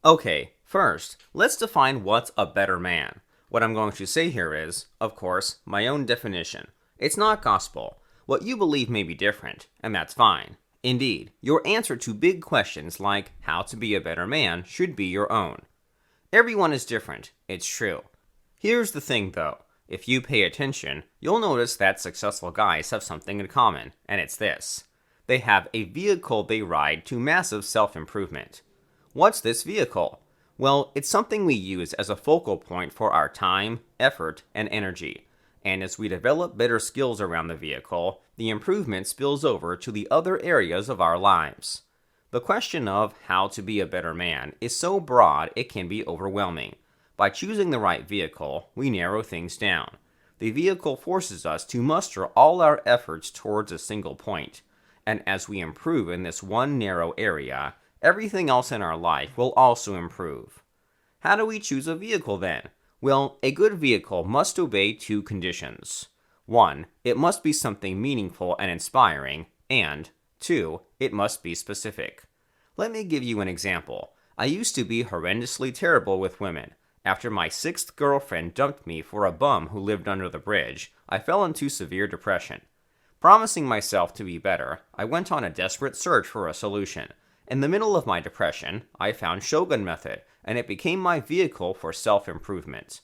Okay, first, let's define what's a better man. What I'm going to say here is, of course, my own definition. It's not gospel. What you believe may be different, and that's fine. Indeed, your answer to big questions like how to be a better man should be your own. Everyone is different, it's true. Here's the thing though, if you pay attention, you'll notice that successful guys have something in common, and it's this. They have a vehicle they ride to massive self-improvement. What's this vehicle? Well, it's something we use as a focal point for our time, effort, and energy. And as we develop better skills around the vehicle, the improvement spills over to the other areas of our lives. The question of how to be a better man is so broad it can be overwhelming. By choosing the right vehicle, we narrow things down. The vehicle forces us to muster all our efforts towards a single point. And as we improve in this one narrow area, everything else in our life will also improve. How do we choose a vehicle then? Well, a good vehicle must obey two conditions. 1, it must be something meaningful and inspiring, and 2, it must be specific. Let me give you an example. I used to be horrendously terrible with women. After my 6th girlfriend dumped me for a bum who lived under the bridge, I fell into severe depression. Promising myself to be better, I went on a desperate search for a solution. In the middle of my depression, I found Shogun Method, and it became my vehicle for self-improvement.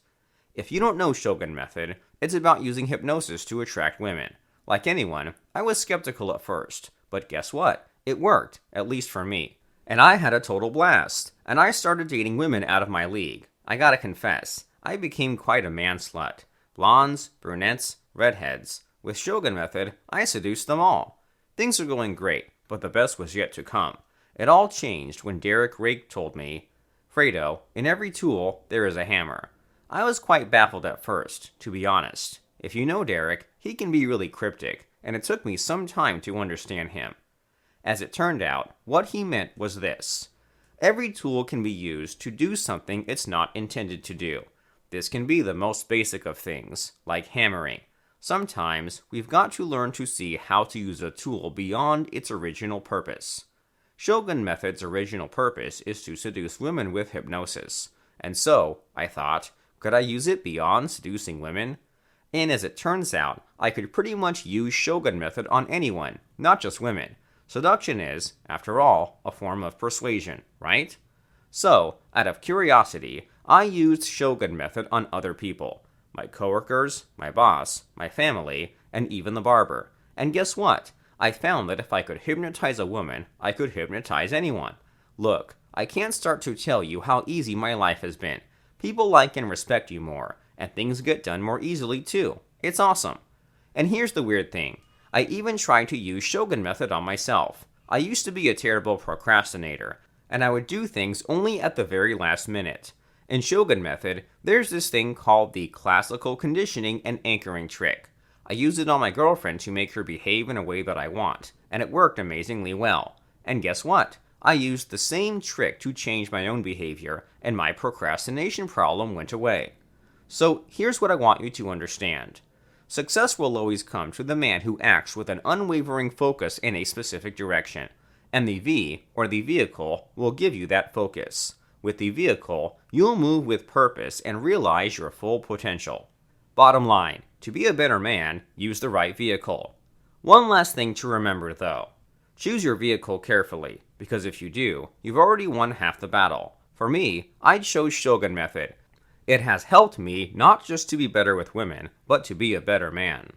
If you don't know Shogun Method, it's about using hypnosis to attract women. Like anyone, I was skeptical at first, but guess what? It worked, at least for me. And I had a total blast, and I started dating women out of my league. I gotta confess, I became quite a man-slut. Blondes, brunettes, redheads. With Shogun Method, I seduced them all. Things are going great, but the best was yet to come. It all changed when Derek Rake told me, Fredo, in every tool, there is a hammer. I was quite baffled at first, to be honest. If you know Derek, he can be really cryptic, and it took me some time to understand him. As it turned out, what he meant was this. Every tool can be used to do something it's not intended to do. This can be the most basic of things, like hammering. Sometimes, we've got to learn to see how to use a tool beyond its original purpose. Shogun Method's original purpose is to seduce women with hypnosis. And so, I thought, could I use it beyond seducing women? And as it turns out, I could pretty much use Shogun Method on anyone, not just women. Seduction is, after all, a form of persuasion, right? So, out of curiosity, I used Shogun Method on other people. My coworkers, my boss, my family, and even the barber. And guess what? I found that if I could hypnotize a woman, I could hypnotize anyone. Look, I can't start to tell you how easy my life has been. People like and respect you more, and things get done more easily too. It's awesome. And here's the weird thing. I even tried to use Shogun Method on myself. I used to be a terrible procrastinator, and I would do things only at the very last minute. In Shogun Method, there's this thing called the classical conditioning and anchoring trick. I use it on my girlfriend to make her behave in a way that I want, and it worked amazingly well. And guess what? I used the same trick to change my own behavior, and my procrastination problem went away. So here's what I want you to understand. Success will always come to the man who acts with an unwavering focus in a specific direction, and the V, or the vehicle, will give you that focus. With the vehicle, you'll move with purpose and realize your full potential. Bottom line, to be a better man, use the right vehicle. One last thing to remember though. Choose your vehicle carefully, because if you do, you've already won half the battle. For me, I chose Shogun Method. It has helped me not just to be better with women, but to be a better man.